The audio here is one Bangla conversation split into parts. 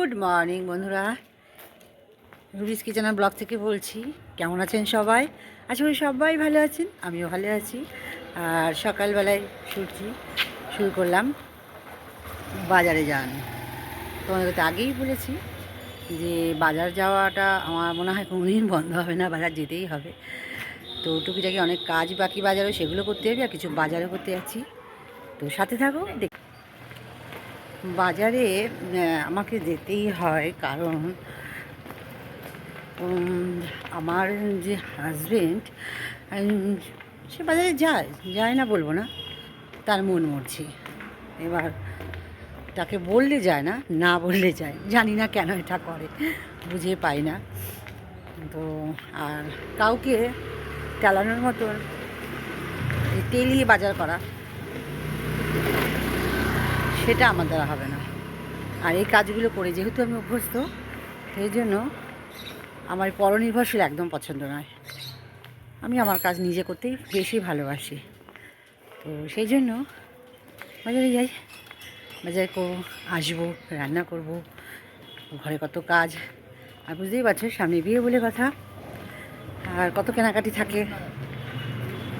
গুড মর্নিং বন্ধুরা, রুবিস কিচেন ব্লগ থেকে বলছি। কেমন আছেন সবাই? আশা করি সবাই ভালো আছেন, আমিও ভালো আছি। আর সকালবেলায় শুরু করলাম বাজারে যান। তোমাদের তো আগেই বলেছি যে বাজার যাওয়াটা আমার মনে হয় কোনোদিন বন্ধ হবে না, বাজার যেতেই হবে। তো টুকিটাকি অনেক কাজ বাকি বাজারও, সেগুলো করতে হবে, আর কিছু বাজারও করতে যাচ্ছি। তো সাথে থাকো। বাজারে আমাকে যেতেই হয়, কারণ আমার যে হাজবেন্ড সে বাজারে যায় না বলবো না, তার মন মরছি। এবার তাকে বললে যায় না, না বললে যায়, জানি না কেন এটা করে, বুঝে পাই না। তো আর কাউকে চালানোর মতন তেলিয়ে বাজার করা, সেটা আমার দ্বারা হবে না। আর এই কাজগুলো করে যেহেতু আমি অভ্যস্ত, সেই জন্য আমার পরনির্ভরশীল একদম পছন্দ নয়। আমি আমার কাজ নিজে করতেই বেশি ভালোবাসি। তো সেই জন্য বাজারে যাই, বাজারে আসবো, রান্না করব, ঘরে কত কাজ। আর বুঝতেই পারছো, সামনে বিয়ে বলে কথা, আর কত কেনাকাটি থাকে।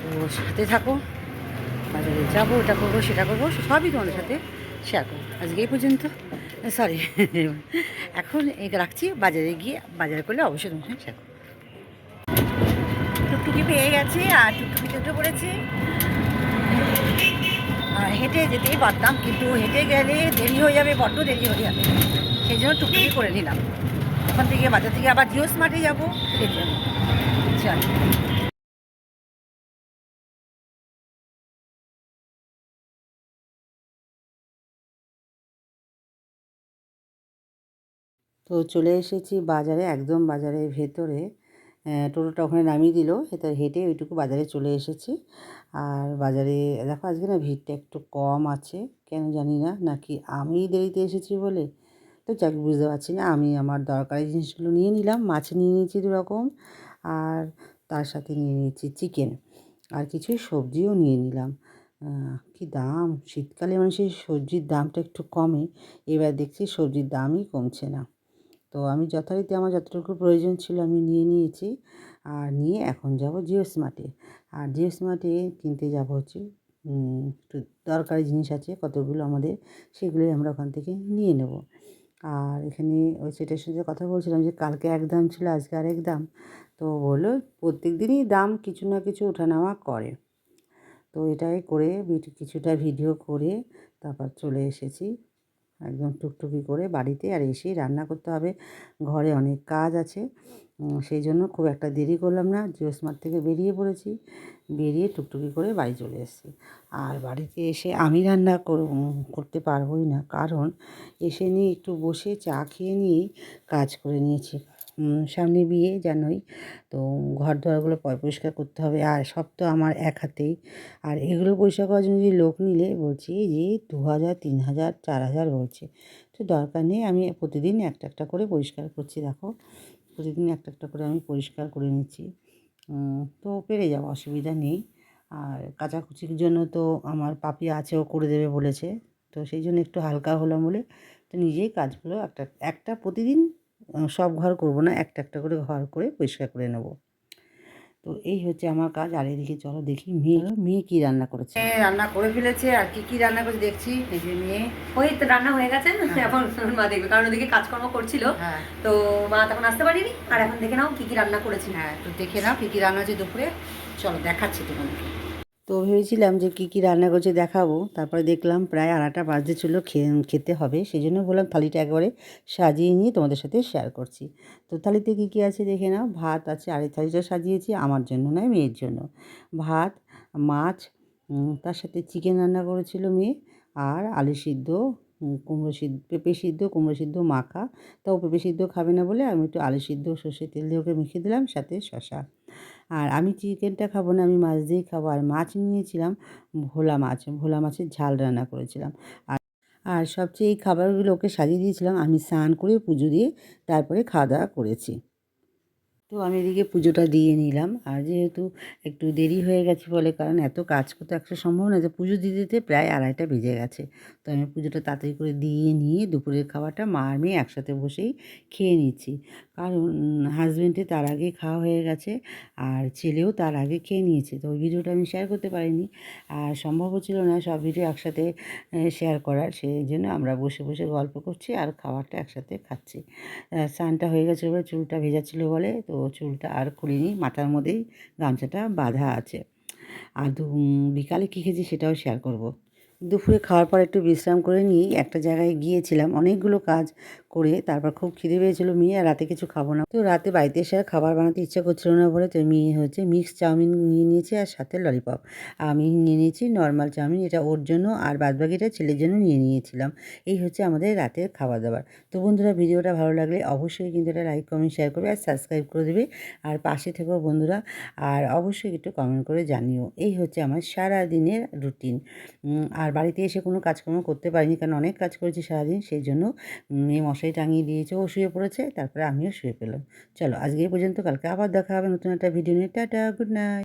তো সাথে থাকো, বাজারে যাবো, এটা করবো সেটা করবো, সবই তোমাদের সাথে শেয়ার করবো। আজকে এই পর্যন্ত, সরি এখন এই রাখছি। বাজারে গিয়ে বাজার করলে অবশ্যই তোমার সঙ্গে শেয়ার করবো। টুকটুকি পেয়ে গেছি, আর টুকটুকি উঠে পড়েছি। হেঁটে যেতেই পারতাম, কিন্তু হেঁটে গেলে দেরি হয়ে যাবে, বড্ড দেরি হয়ে যাবে। সেই জন্য টুকটুকি করে নিলাম। ওখান থেকে বাজার থেকে আবার জিও স্মার্টে যাবো, সেই জন্য চল। তো চলে এসেছি বাজারে, একদম বাজারের ভেতরে। টোটোটা ওখানে নামিয়ে দিল, হেঁটে হেঁটে ওইটুকু বাজারে চলে এসেছি। আর বাজারে দেখো আজকে না ভিড়টা একটু কম আছে, কেন জানি না, নাকি আমি দেরিতে এসেছি বলে। তো যাক, বুঝতে পারছি না। আমি আমার দরকারি জিনিসগুলো নিয়ে নিলাম। মাছ নিয়ে নিয়েছি 2 রকম, আর তার সাথে নিয়ে নিয়েছি চিকেন, আর কিছু সবজিও নিয়ে নিলাম। কী দাম! শীতকালে মানুষের সবজির দামটা একটু কমে, এবার দেখছি সবজির দামই কমছে না। তো আমি যথারীতি আমার যতটুকু প্রয়োজন ছিল আমি নিয়ে নিয়েছি। আর নিয়ে এখন যাব জিও স্মার্টে। আর জিও স্মার্টে কিনতে যাব হচ্ছে একটু দরকারি জিনিস আছে কতগুলো আমাদের, সেগুলোই আমরা ওখান থেকে নিয়ে নেব। আর এখানে ওই সেটার সাথে কথা বলছিলাম যে কালকে এক দাম ছিল, আজকে আরেক দাম। তো বললো প্রত্যেক দিনই দাম কিছু না কিছু ওঠানামা করে। তো এটাই করে কিছুটা ভিডিও করে তারপর চলে এসেছি একদম টুকটুকি করে বাড়িতে। আর এসেই রান্না করতে হবে, ঘরে অনেক কাজ আছে। সেই জন্য খুব একটা দেরি করলাম না, জিও স্মার্ট থেকে বেরিয়ে পড়েছি। বেরিয়ে টুকটুকি করে বাড়ি চলে এসেছি। আর বাড়িতে এসে আমি রান্না করতে পারবোই না, কারণ এসে নিয়ে একটু বসে চা খেয়ে নিয়েই কাজ করে নিয়েছি। সামনে বিয়ে জানোই, তো ঘর দুয়ারগুলো পরিষ্কার করতে হবে, আর সব তো আমার এক হাতেই। আর এগুলো পরিষ্কার করার জন্য যে লোক নিলে বলছি যে 2000, 3000, 4000 বলছে। তো দরকার নেই, আমি প্রতিদিন একটা একটা করে পরিষ্কার করছি। দেখো প্রতিদিন একটা একটা করে আমি পরিষ্কার করে নিচ্ছি। তো পেরে যাবো, অসুবিধা নেই। আর কাচাকুচির জন্য তো আমার পাপি আছে, ও করে দেবে বলেছে। তো সেই জন্য একটু হালকা হলাম বলে তো নিজেই কাজগুলো একটা একটা প্রতিদিন সব ঘর করব না, একটা একটা করে ঘর করে পরিষ্কার করে নেব। তো এই হচ্ছে আমার কাজ। আর এদিকে চলো দেখি মেয়ে কী রান্না করেছে। রান্না করে ফেলেছে, আর কি রান্না করেছে দেখছি। এই যে মেয়ে, ওই তো রান্না হয়ে গেছে। এখন মা দেখবে, কারণ ওদিকে কাজকর্ম করছিল। হ্যাঁ তো মা তখন আসতে পারিনি। আর এখন দেখে নাও কি রান্না করেছি। হ্যাঁ, তো দেখে নাও কী রান্না হচ্ছে দুপুরে। চলো দেখাচ্ছি তোমাকে। তো ভেবেছিলাম যে কী রান্না করছে দেখাবো, তারপরে দেখলাম প্রায় 2:30 বাজতে ছিল, খেতে হবে। সেই জন্য বললাম থালিটা একবারে সাজিয়ে নিয়ে তোমাদের সাথে শেয়ার করছি। তো থালিতে কী আছে দেখে নাও। ভাত আছে, আর এই থালিটা সাজিয়েছি আমার জন্য নয়, মেয়ের জন্য। ভাত, মাছ, তার সাথে চিকেন রান্না করেছিল মেয়ে, আর আলু সিদ্ধ, কুমড়ো সিদ্ধ, পেঁপে সিদ্ধ, কুমড়ো সিদ্ধ মাখা। তাও পেঁপে সিদ্ধ খাবে না বলে আমি একটু আলু সিদ্ধ সর্ষের তেল দিয়ে ওকে মেখে দিলাম, সাথে শসা। আর আমি চিকেনটা খাবো না, আমি মাছ দিয়েই খাবো। আর মাছ নিয়েছিলাম ভোলা মাছের ঝাল রান্না করেছিলাম। আর আর সবচেয়ে এই খাবারগুলো ওকে সাজিয়ে দিয়েছিলাম। আমি স্নান করে পুজো দিয়ে তারপরে খাওয়া দাওয়া করেছি। তো আমি এদিকে পুজোটা দিয়ে নিলাম। আর যেহেতু একটু দেরি হয়ে গেছে বলে, কারণ এত কাজ করতে একসাথে সম্ভব না, যে পুজো দিতে দিতে প্রায় 2:30টা বেজে গেছে। তো আমি পুজোটা তাড়াতাড়ি করে দিয়ে নিয়ে দুপুরের খাবারটা মা আর মেয়ে একসাথে বসেই খেয়ে নিচ্ছি। কারণ হাজবেন্ডের তার আগে খাওয়া হয়ে গেছে, আর ছেলেও তার আগে খেয়ে নিয়েছে। তো ওই ভিডিওটা আমি শেয়ার করতে পারিনি, আর সম্ভব হচ্ছিল না সব ভিডিও একসাথে শেয়ার করার। সেই জন্য আমরা বসে বসে গল্প করছি আর খাবারটা একসাথে খাচ্ছি। স্নানটা হয়ে গেছিলো বলে, চুলটা ভেজা ছিল বলে, তো চুলটা আর খুলিনি, মাথার মধ্যেই গামছাটা বাঁধা আছে। আর বিকালে কী খেয়েছি সেটাও শেয়ার করব। দুপুরে খাওয়ার পর একটু বিশ্রাম করে নিয়েই একটা জায়গায় গিয়েছিলাম, অনেকগুলো কাজ করে তারপর খুব খিদে পেয়েছিলো মেয়ে, আর রাতে কিছু খাবো না। তো রাতে বাড়িতে এসে আর খাবার বানাতে ইচ্ছা করছিল না বলে, তো মেয়ে হচ্ছে মিক্স চাউমিন নিয়ে নিয়েছে আর সাথে ললিপপ। আমি নিয়ে নিয়েছি নর্মাল চাউমিন, এটা ওর জন্য, আর বাদবাকিটা ছেলের জন্য নিয়ে নিয়েছিলাম। এই হচ্ছে আমাদের রাতের খাবার দাবার। তো বন্ধুরা, ভিডিওটা ভালো লাগলে অবশ্যই কিন্তু এটা লাইক কমেন্ট শেয়ার করবে আর সাবস্ক্রাইব করে দেবে, আর পাশে থেকেও বন্ধুরা, আর অবশ্যই একটু কমেন্ট করে জানিও। এই হচ্ছে আমার সারা দিনের রুটিন। আর বাড়িতে এসে কোনো কাজকর্ম করতে পারিনি, কারণ অনেক কাজ করেছি সারাদিন। সেই জন্য মেয়ে মশারি টাঙিয়ে দিয়েছে, ও শুয়ে পড়েছে, তারপরে আমিও শুয়ে পেলাম। চলো আজকে এই পর্যন্ত, কালকে আবার দেখা হবে নতুন একটা ভিডিও নিয়ে। Tata, good night.